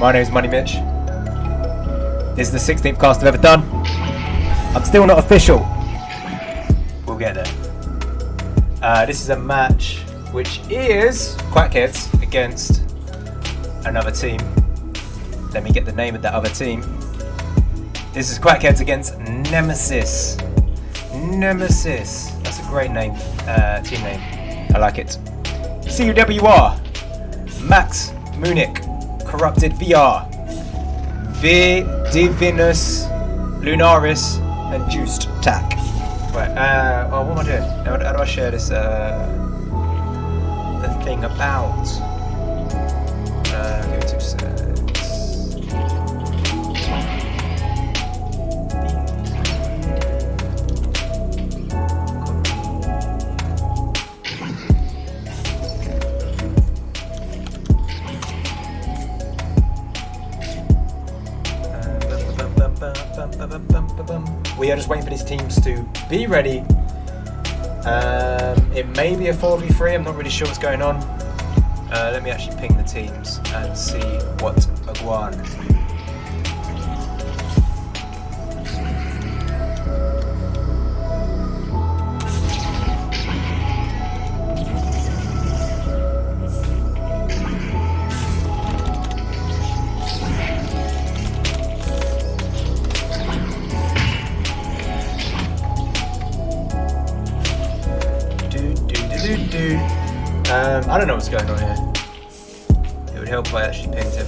My name's Moneymitch. This is the 16th cast I've ever done. I'm still not official. We'll get there. This is a match which is Quackheads against another team. Let me get the name of that other team. This is Quackheads against Nemesis. Nemesis. That's a great name. Team name. I like it. CUWR. Max Munich. Corrupted VR. Divinus Lunaris and Juiced Tack. Right, what am I doing? How do I share this, the thing about? Give me 2 seconds. We are just waiting for these teams to be ready. It may be a 4v3, I'm not really sure what's going on. Let me actually ping the teams and see what Aguan. I don't know what's going on here. It would help if I actually pinged him.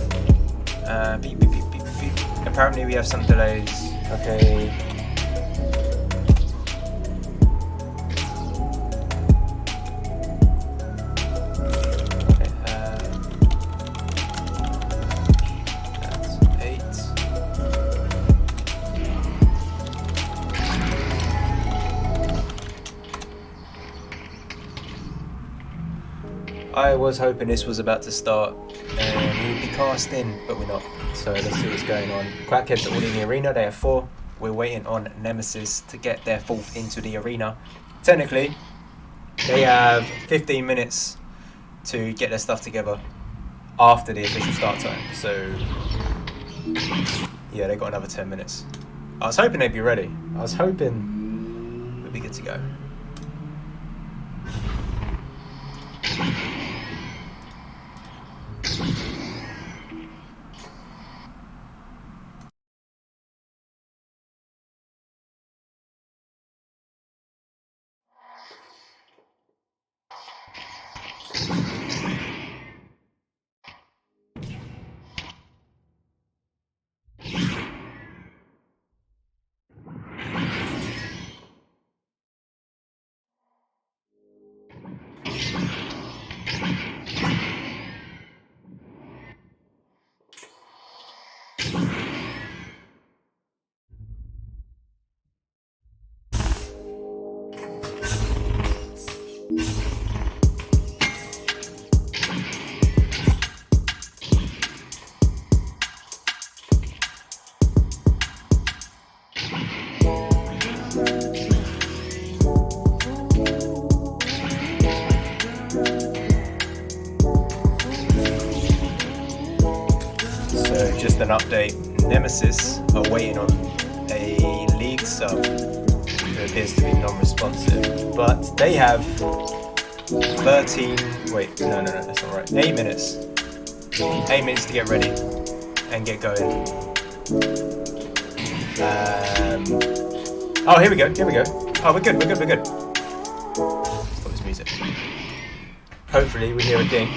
Beep, beep, beep, beep, beep. Apparently we have some delays. Okay. That's 8. I was hoping this was about to start and we'd be casting, but we're not. So let's see what's going on. Quackheads are all in the arena. They have 4. We're waiting on Nemesis to get their 4th into the arena. Technically, they have 15 minutes to get their stuff together after the official start time. So yeah, they got another 10 minutes. I was hoping they'd be ready. I was hoping we'd be good to go. Just an update, Nemesis are waiting on a league sub who appears to be non-responsive, but they have 13, wait, no, that's not right, 8 minutes. 8 minutes to get ready and get going. Oh, here we go. Oh, we're good. Stop this music. Hopefully we hear a ding,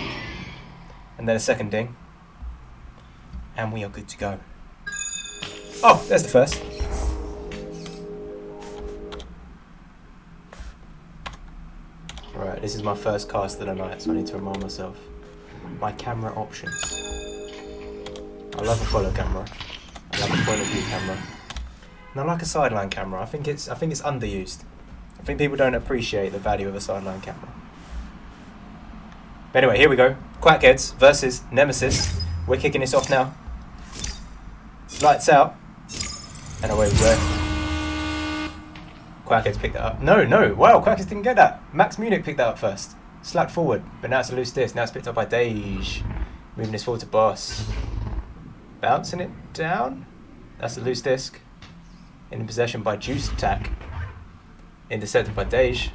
and then a second ding. And we are good to go. Oh, there's the first. Right, this is my first cast of the night, so I need to remind myself. My camera options. I love a follow camera. I love a point of view camera. And I like a sideline camera. I think it's underused. I think people don't appreciate the value of a sideline camera. But anyway, here we go. Quackheads versus Nemesis. We're kicking this off now. Lights out, and away we go. Quackheads picked that up. No, wow, Quackheads didn't get that. Max Munich picked that up first. Slapped forward, but now it's a loose disc. Now it's picked up by Dej. Moving this forward to Boss. Bouncing it down. That's a loose disc. In possession by Juice Attack. Intercepted by Dej.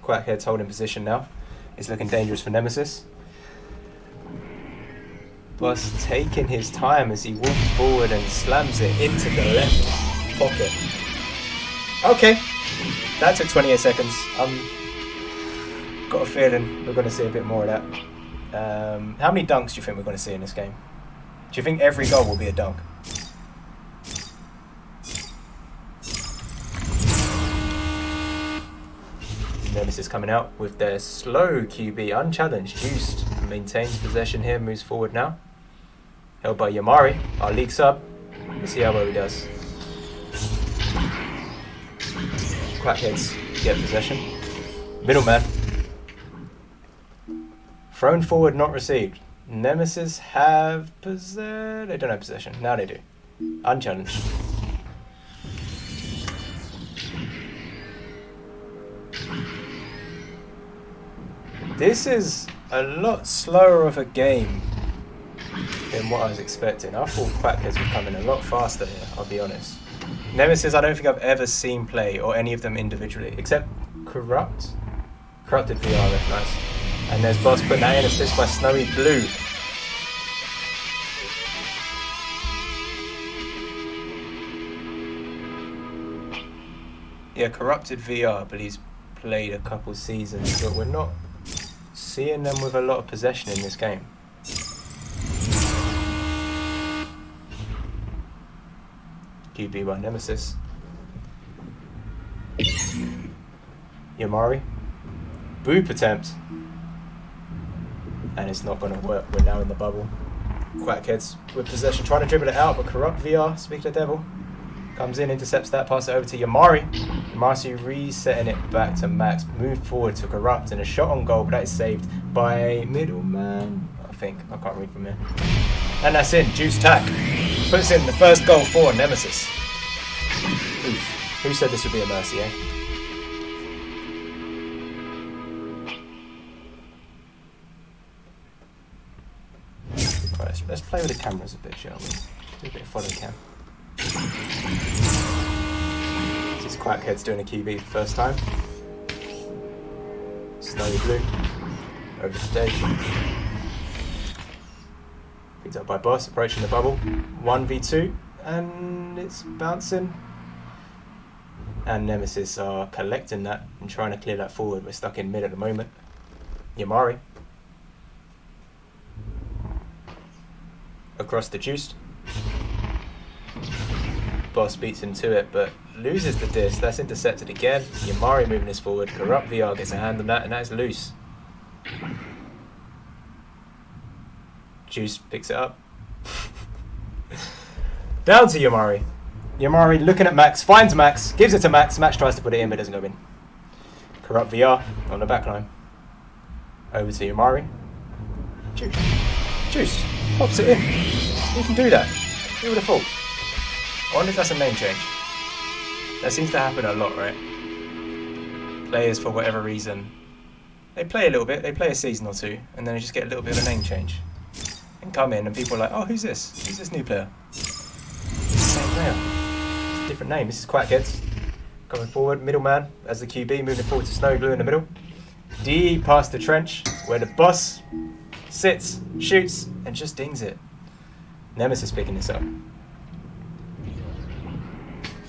Quackheads holding position now. It's looking dangerous for Nemesis. Boss taking his time as he walks forward and slams it into the left pocket. Okay, that took 28 seconds. Got a feeling we're going to see a bit more of that. How many dunks do you think we're going to see in this game? Do you think every goal will be a dunk? Nemesis coming out with their slow QB, unchallenged. Juiced maintains possession here, moves forward now. Held by Yamari, our league sub. We'll see how well he does. Quackheads get possession. Middleman. Thrown forward, not received. Nemesis have possession. They don't have possession. Now they do. Unchallenged. This is a lot slower of a game than what I was expecting. I thought Quackheads would come in a lot faster here, I'll be honest. Nemesis, I don't think I've ever seen play, or any of them individually, except Corrupted VR, that's nice. And there's Boss putting that in, assist by Snowy Blue. Yeah, Corrupted VR, but he's played a couple seasons, but we're not seeing them with a lot of possession in this game. QB by Nemesis. Yamari. Boop attempt. And it's not going to work. We're now in the bubble. Quackheads with possession, trying to dribble it out, but Corrupt VR, speak to the devil. Comes in, intercepts that, pass it over to Yamari. Yamari resetting it back to Max. Move forward to Corrupt, and a shot on goal, but that is saved by Middleman, I think. I can't read from here. And that's in. Juice Tack puts in the first goal for Nemesis. Oof. Who said this would be a mercy, eh? Right, let's play with the cameras a bit, shall we? Do a bit of follow cam. This is Quackheads doing a QB for the first time. Snowy Blue. Over to stage. Picked up by Boss, approaching the bubble. 1v2, and it's bouncing. And Nemesis are collecting that and trying to clear that forward. We're stuck in mid at the moment. Yamari. Across the Juiced. Boss beats him to it, but loses the disc. That's intercepted again. Yamari moving this forward. Corrupt VR gets a hand on that, and that is loose. Juice picks it up. Down to Yamari. Yamari looking at Max, finds Max, gives it to Max. Max tries to put it in, but doesn't go in. Corrupt VR on the back line. Over to Yamari. Juice. Juice. Pops it in. You can do that. Who would have thought? I wonder if that's a name change. That seems to happen a lot, right? Players, for whatever reason, they play a little bit, they play a season or two, and then they just get a little bit of a name change. And come in, and people are like, oh, who's this? Who's this new player? It's the same player. It's a different name. This is Quackheads. Coming forward, middleman as the QB, moving forward to Snowy Blue in the middle. D past the trench, where the boss sits, shoots, and just dings it. Nemesis picking this up.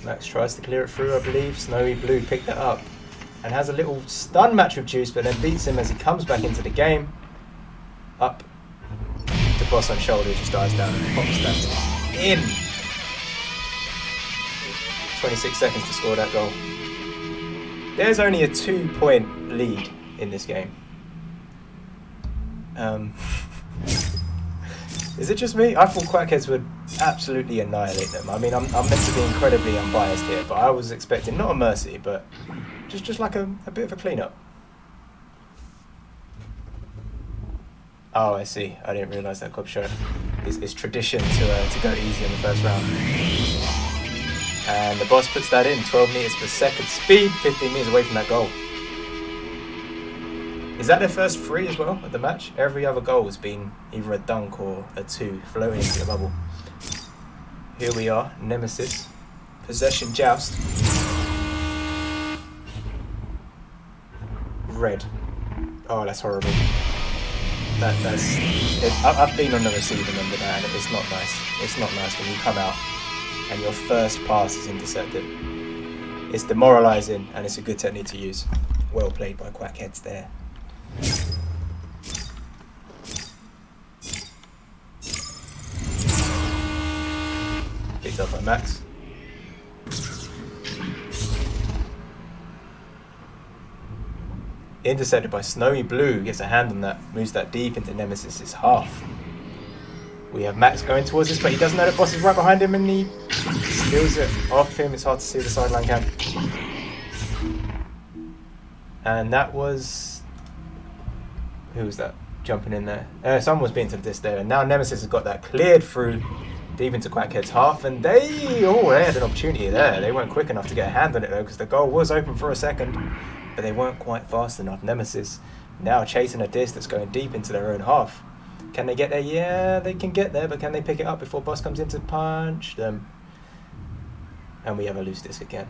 Max tries to clear it through, I believe. Snowy Blue picked that up and has a little stun match with Juice, but then beats him as he comes back into the game. Up to Boss on shoulder, just dives down and pops that in. 26 seconds to score that goal. There's only a 2-point lead in this game. Is it just me? I thought Quackheads would absolutely annihilate them. I mean, I'm meant to be incredibly unbiased here, but I was expecting not a mercy, but just like a bit of a clean-up. Oh, I see. I didn't realise that club show. It's tradition to go easy in the first round. And the boss puts that in, 12 metres per second speed, 15 metres away from that goal. Is that their first 3 as well at the match? Every other goal has been either a dunk or a 2 floating into the bubble. Here we are, Nemesis. Possession joust. Red. Oh, that's horrible. I've been on the receiving end of that, and it's not nice. It's not nice when you come out and your first pass is intercepted. It's demoralising, and it's a good technique to use. Well played by Quackheads there. Picked up by Max. Intercepted by Snowy Blue, gets a hand on that, moves that deep into Nemesis' half. We have Max going towards this, but he doesn't know the boss is right behind him, and he steals it off him. It's hard to see the sideline cam. And that was... who was that jumping in there? Someone was beaten to this there, and now Nemesis has got that cleared through deep into Quackhead's half, and they had an opportunity there. They weren't quick enough to get a hand on it though, because the goal was open for a second, but they weren't quite fast enough. Nemesis now chasing a disc that's going deep into their own half. Can they get there? Yeah, they can get there, but can they pick it up before boss comes in to punch them? And we have a loose disc again.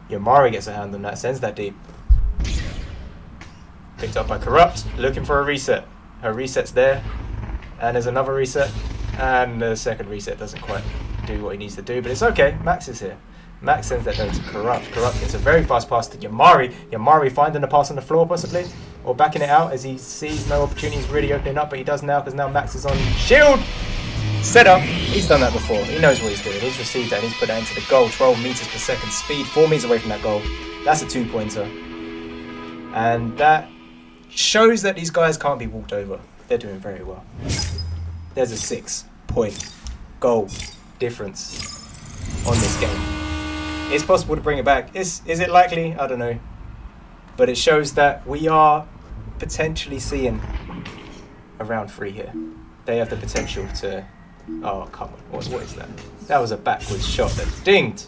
Yamari gets a hand on that, sends that deep. Picked up by Corrupt, looking for a reset. Her reset's there, and there's another reset, and the second reset doesn't quite do what he needs to do, but it's okay. Max is here. Max sends that down to Corrupt. Corrupt gets a very fast pass to Yamari. Yamari finding the pass on the floor possibly, or backing it out as he sees no opportunities really opening up, but he does now because now Max is on shield. Set up. He's done that before. He knows what he's doing. He's received that and he's put that into the goal. 12 meters per second speed, 4 meters away from that goal. That's a 2-pointer. And that shows that these guys can't be walked over. They're doing very well. There's a 6-point goal difference on this game. It's possible to bring it back. Is it likely? I don't know. But it shows that we are potentially seeing a round 3 here. They have the potential to... oh, come on. What is that? That was a backwards shot that dinged.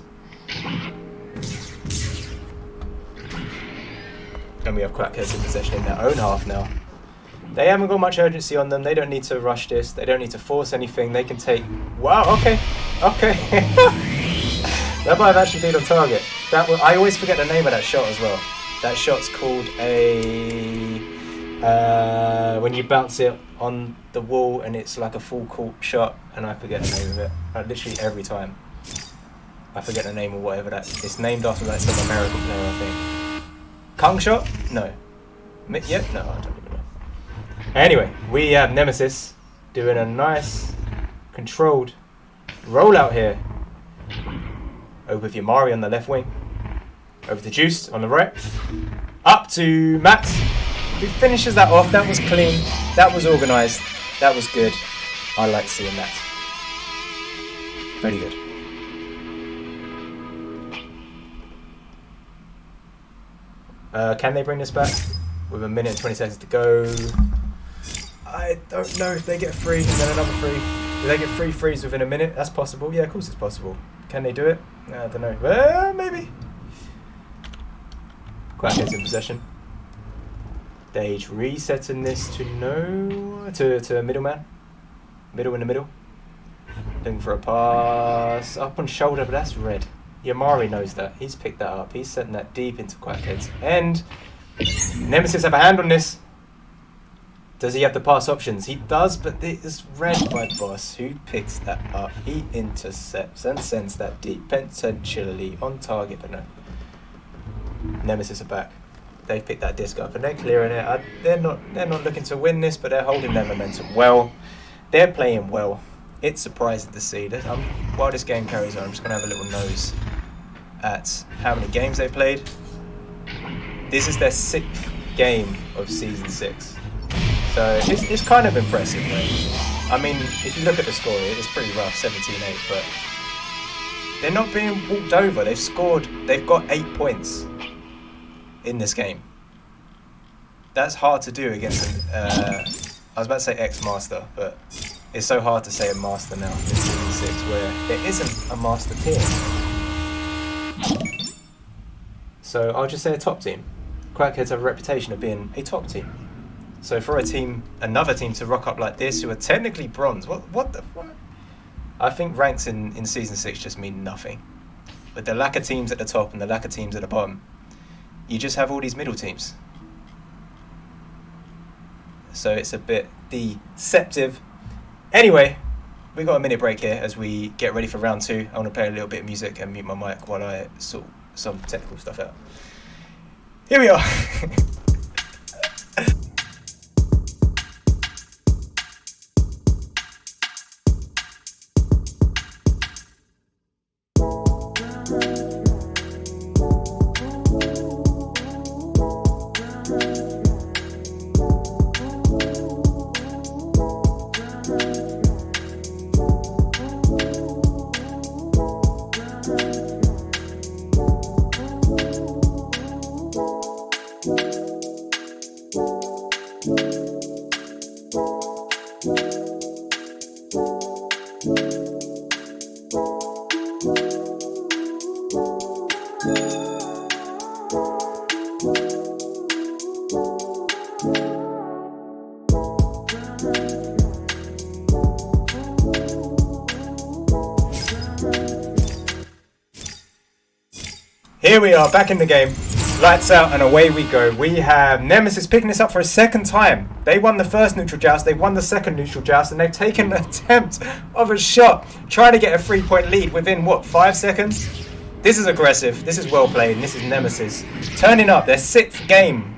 And we have Quackheads in possession in their own half now. They haven't got much urgency on them. They don't need to rush this. They don't need to force anything. They can take... wow, okay. Okay. That might have actually been on target. I always forget the name of that shot as well. That shot's called a... when you bounce it on the wall and it's like a full court shot, and I forget the name of it. Literally every time. I forget the name or whatever that... it's named after like some American player, I think. Kung shot? No. Yep, no, I don't even know. Anyway, we have Nemesis doing a nice, controlled rollout here. Over with Yamari on the left wing. Over to Juice on the right. Up to Max, who finishes that off. That was clean. That was organised. That was good. I like seeing that. Very good. Can they bring this back? With a minute and 20 seconds to go. I don't know if they get 3 and then another 3. Do they get 3 threes within a minute? That's possible. Yeah, of course it's possible. Can they do it? I don't know. Maybe. Quackheads in possession. Stage resetting this to to middleman. Middle in the middle. Looking for a pass. Up on shoulder, but that's red. Yamari knows that. He's picked that up. He's setting that deep into Quackheads. And Nemesis have a hand on this. Does he have the pass options? He does, but it is red by boss, who picks that up. He intercepts and sends that deep, potentially on target, but no. Nemesis are back. They've picked that disc up and they're clearing it. They're not looking to win this, but they're holding their momentum well. They're playing well. It's surprising to see that. While this game carries on, I'm just going to have a little nose at how many games they've played. This is their 6th game of Season 6. So it's kind of impressive, right? I mean, if you look at the score, it's pretty rough, 17-8, but they're not being walked over. They've got 8 points in this game. That's hard to do against I was about to say ex-master, but it's so hard to say a master now in Season 6 where there isn't a master team. So I'll just say a top team. Quackheads have a reputation of being a top team. So for another team to rock up like this, who are technically bronze, what the fuck? I think ranks in Season 6 just mean nothing. With the lack of teams at the top and the lack of teams at the bottom, you just have all these middle teams. So it's a bit deceptive. Anyway, we got a minute break here as we get ready for round 2. I want to play a little bit of music and mute my mic while I sort some technical stuff out. Here we are. Here we are, back in the game. Lights out and away we go. We have Nemesis picking this up for a second time. They won the first neutral joust, they won the second neutral joust, and they've taken an attempt of a shot, trying to get a 3-point lead within, 5 seconds? This is aggressive, this is well played, and this is Nemesis turning up their 6th game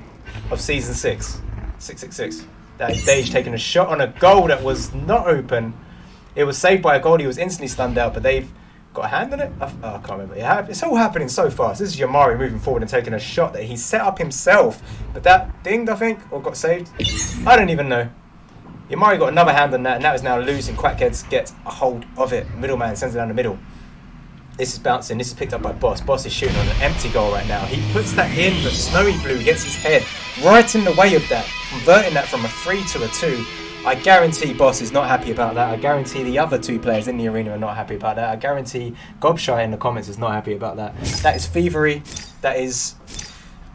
of Season 6. 666. That is Dage taking a shot on a goal that was not open. It was saved by a goal, he was instantly stunned out, but they've got a hand on it? I can't remember. It's all happening so fast. This is Yamari moving forward and taking a shot that he set up himself. But that dinged, I think, or got saved. I don't even know. Yamari got another hand on that, and that is now loose, and Quackheads gets a hold of it. Middleman sends it down the middle. This is bouncing. This is picked up by Boss. Boss is shooting on an empty goal right now. He puts that in, but Snowy Blue gets his head right in the way of that, converting that from a 3 to a 2. I guarantee Boss is not happy about that. I guarantee the other 2 players in the arena are not happy about that. I guarantee Gobshy in the comments is not happy about that. That is thievery. That is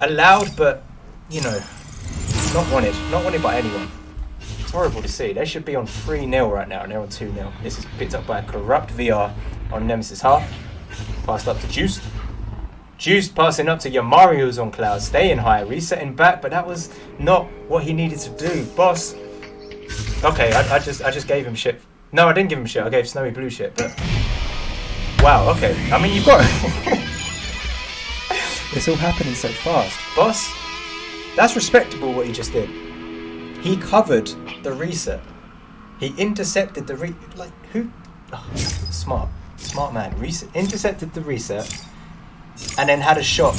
allowed, but, not wanted. Not wanted by anyone. It's horrible to see. They should be on 3-0 right now, and they're on 2-0. This is picked up by a corrupt VR on Nemesis half. Passed up to Juiced. Juiced passing up to Yamari, who's on cloud. Staying high, resetting back, but that was not what he needed to do. Boss... Okay, I just gave him shit. No, I didn't give him shit. I gave Snowy Blue shit, but... Wow, okay. I mean, you've got... It's all happening so fast. Boss, that's respectable what he just did. He covered the reset. He intercepted the who? Oh, smart man. Intercepted the reset, and then had a shot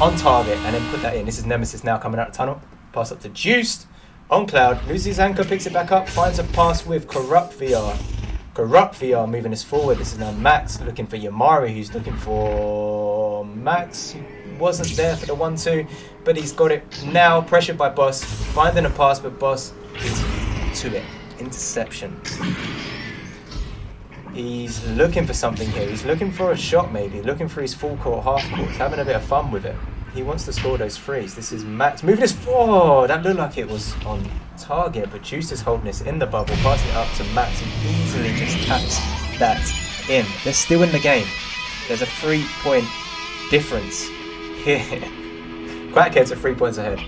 on target, and then put that in. This is Nemesis now coming out of the tunnel. Pass up to Juiced. On cloud, loses his anchor, picks it back up, finds a pass with Corrupt VR. Corrupt VR moving us forward. This is now Max looking for Yamari, who's looking for Max. He wasn't there for the 1-2, but he's got it now. Pressured by Boss, finding a pass, but Boss is to it. Interception. He's looking for something here. He's looking for a shot maybe, looking for his full court, half court, having a bit of fun with it. He wants to score those threes. This is Max moving this forward. That looked like it was on target, but Juice is holding this in the bubble, passing it up to Max, who easily just taps that in. They're still in the game. There's a 3-point difference here. Quackheads are 3 points ahead.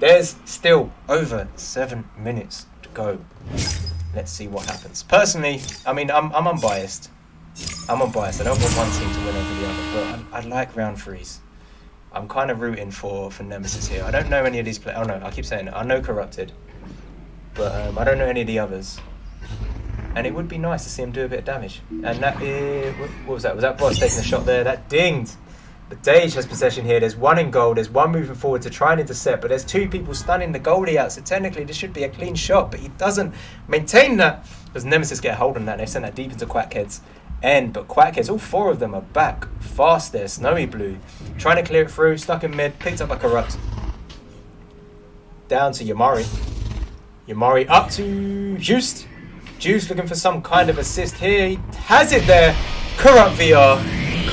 There's still over 7 minutes to go. Let's see what happens. Personally, I mean, I'm unbiased. I'm unbiased. I don't want one team to win over the other, but I like round 3s. I'm kind of rooting for Nemesis here. I don't know any of these players. Oh no, I keep saying it. I know Corrupted, but I don't know any of the others. And it would be nice to see him do a bit of damage. And that is... What was that? Was that Boss taking a shot there? That dinged. But Dage has possession here. There's 1 in goal. There's 1 moving forward to try and intercept. But there's 2 people stunning the goalie out. So technically this should be a clean shot. But he doesn't maintain that. Does Nemesis get a hold on that? They've sent that deep into Quackheads' end. But Quackheads, all 4 of them are back fast there. Snowy Blue trying to clear it through. Stuck in mid. Picked up by Corrupt. Down to Yamari. Yamari up to Juiced. Juice looking for some kind of assist here. He has it there. Corrupt VR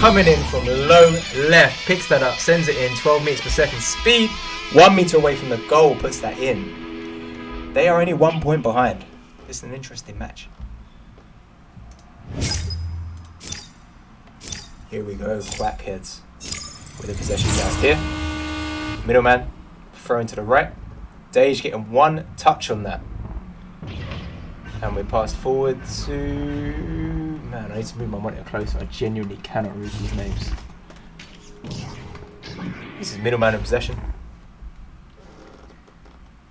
coming in from low left, picks that up, sends it in, 12 meters per second speed, 1 meter away from the goal, puts that in. They are only 1 point behind. It's an interesting match. Here we go, Quackheads with a possession just here. Middleman thrown to the right. Dage getting 1 touch on that. And we passed forward to... Man, I need to move my monitor closer. I genuinely cannot read these names. This is Middleman in possession.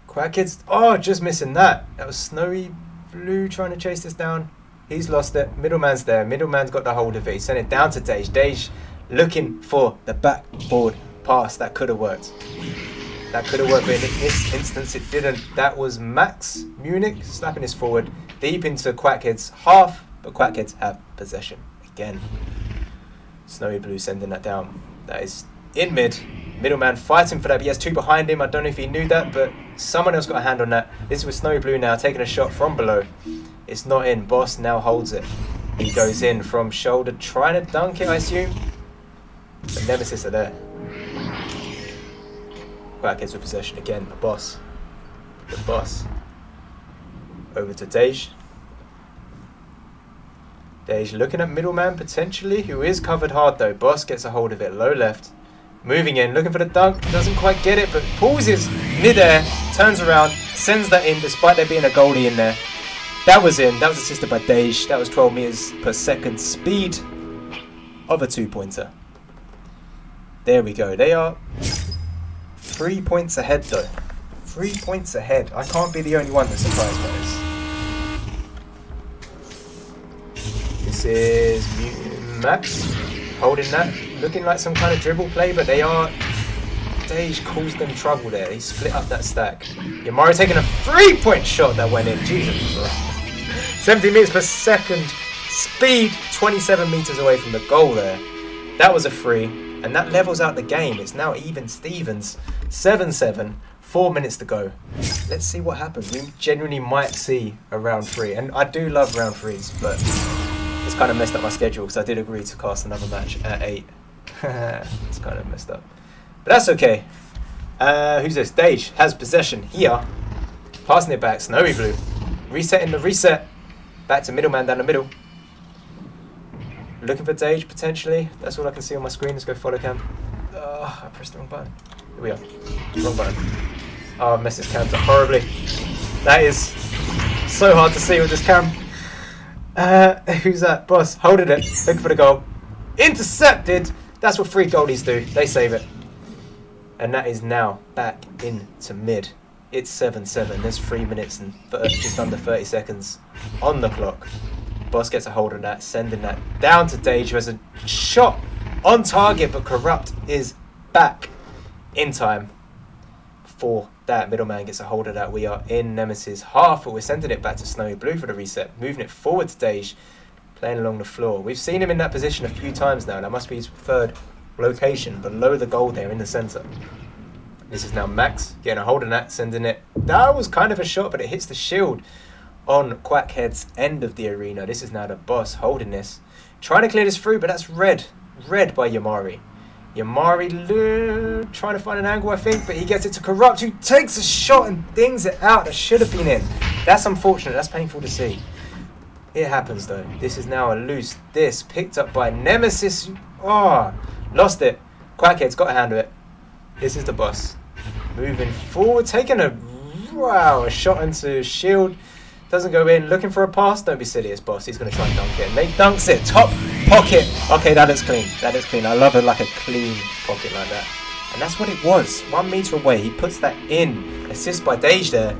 Quackheads. Oh, just missing that. That was Snowy Blue trying to chase this down. He's lost it. Middleman's there. Middleman's got the hold of it. He sent it down to Dage. Dage looking for the backboard pass. That could have worked. That could have worked, but in this instance it didn't. That was Max Munich slapping his forward deep into Quackheads' half, but Quackheads have possession again. Snowy Blue sending that down. That is in mid. Middleman fighting for that, but he has 2 behind him. I don't know if he knew that, but someone else got a hand on that. This is with Snowy Blue now, taking a shot from below. It's not in. Boss now holds it. He goes in from shoulder, trying to dunk it, I assume. But Nemesis are there. Quackheads with possession again. The boss. The boss. Over to Dage. Dage looking at Middleman potentially, who is covered hard though. Boss gets a hold of it. Low left. Moving in, looking for the dunk. Doesn't quite get it, but pauses mid-air. Turns around. Sends that in despite there being a goalie in there. That was in. That was assisted by Dage. That was 12 meters per second speed of a 2-pointer. There we go. They are 3 points ahead though. 3 points ahead. I can't be the only one that's surprised by this. This is Max holding that. Looking like some kind of dribble play, but they are... Dage caused them trouble there. He split up that stack. Yamari taking a 3-point shot that went in. Jesus. 70 meters per second speed. 27 meters away from the goal there. That was a free. And that levels out the game. It's now even Stevens. 7-7. 4 minutes to go. Let's see what happens. We genuinely might see a round 3. And I do love round 3s, but it's kind of messed up my schedule because I did agree to cast another match at 8. It's kind of messed up. But that's okay. Who's this? Dage has possession here. Passing it back. Snowy Blue. Resetting the reset. Back to Middleman down the middle. Looking for Dage potentially. That's all I can see on my screen. Let's go follow cam. I pressed the wrong button. Here we are. Wrong button. Oh, I messed this cam up horribly. That is so hard to see with this cam. Who's that? Boss. Holding it. Looking for the goal. Intercepted. That's what 3 goalies do. They save it. And that is now back into mid. It's 7-7. There's 3 minutes and just under 30 seconds on the clock. Boss gets a hold of that, sending that down to Dage, who has a shot on target, but Corrupt is back in time for that. Middleman gets a hold of that. We are in Nemesis half, but we're sending it back to Snowy Blue for the reset. Moving it forward to Dage, playing along the floor. We've seen him in that position a few times now. That must be his preferred location, below the goal there in the centre. This is now Max getting a hold of that, sending it. That was kind of a shot, but it hits the shield on Quackhead's end of the arena. This is now the boss holding this. Trying to clear this through, but that's red. Red by Yamari. Yamari trying to find an angle, I think, but he gets it to Corrupt, who takes a shot and dings it out. That should have been in. That's unfortunate. That's painful to see. It happens, though. This is now a loose disc picked up by Nemesis. Oh, lost it. Quackhead's got a hand of it. This is the boss. Moving forward, taking a shot into shield. Doesn't go in. Looking for a pass. Don't be silly, it's boss. He's going to try and dunk it. And they dunks it. Top pocket. Okay, that is clean. That is clean. I love it, like a clean pocket like that. And that's what it was. 1 meter away. He puts that in. Assist by Dage there.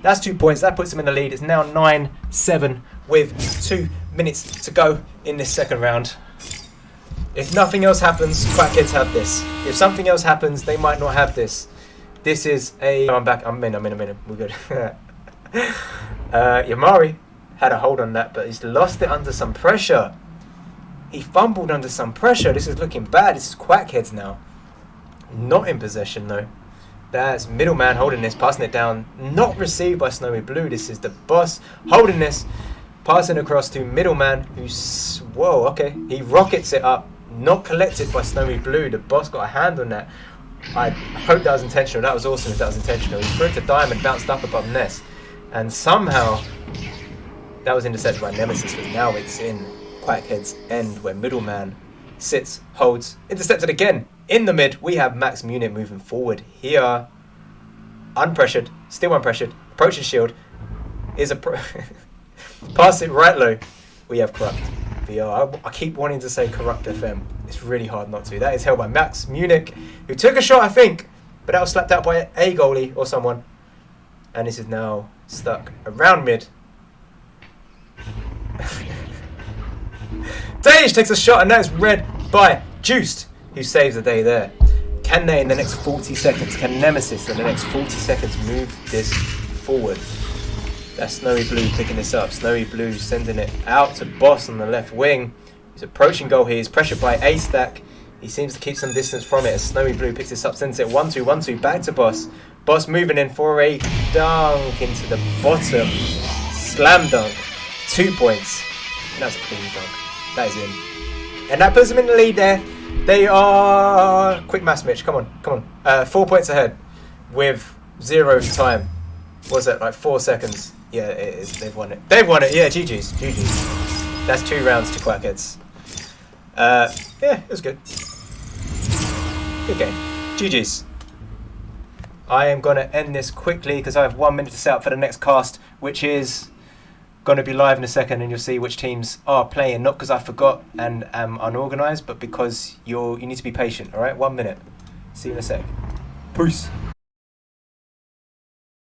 That's 2 points. That puts him in the lead. It's now 9-7 with 2 minutes to go in this second round. If nothing else happens, Quackheads have this. If something else happens, they might not have this. This is a... I'm back. I'm in. We're good. Yamari had a hold on that, but he's lost it under some pressure. He fumbled under some pressure. This is looking bad. This is Quackheads now. Not in possession, though. That's Middleman holding this, passing it down. Not received by Snowy Blue. This is the boss holding this, passing across to Middleman, who's... Whoa, okay. He rockets it up. Not collected by Snowy Blue. The boss got a hand on that. I hope that was intentional. That was awesome if that was intentional. He threw it to Diamond, bounced up above Nest. And somehow, that was intercepted by Nemesis, but now it's in Quackheads' end where Middleman sits, holds, intercepted again. In the mid, we have Max Munich moving forward here. Unpressured, still unpressured. Approaching shield. Is a pass it right low. We have Corrupt. VR. I keep wanting to say Corrupt FM. It's really hard not to. That is held by Max Munich, who took a shot, I think, but that was slapped out by a goalie or someone. And this is now stuck around mid. Danish takes a shot, and that's read by Juiced, who saves the day there. Can they, in the next 40 seconds, can Nemesis, in the next 40 seconds, move this forward? That's Snowy Blue picking this up. Snowy Blue sending it out to Boss on the left wing. He's approaching goal here. He's pressured by A-Stack. He seems to keep some distance from it as Snowy Blue picks this up, sends it 1-2, 1-2, back to Boss. Boss moving in for a dunk into the bottom. Slam dunk. 2 points. And that's a clean dunk. That is in. And that puts them in the lead there. They are... Quick maths, Mitch. Come on, come on. 4 points ahead with 0 time. Was it like 4 seconds? Yeah, it is. They've won it. They've won it. Yeah, GG's. GG's. That's 2 rounds to Quackheads. Yeah, it was good. Good game. GG's. I am going to end this quickly because I have 1 minute to set up for the next cast, which is going to be live in a second, and you'll see which teams are playing. Not because I forgot and am unorganised, but because you need to be patient. All right, 1 minute. See you in a sec. Peace.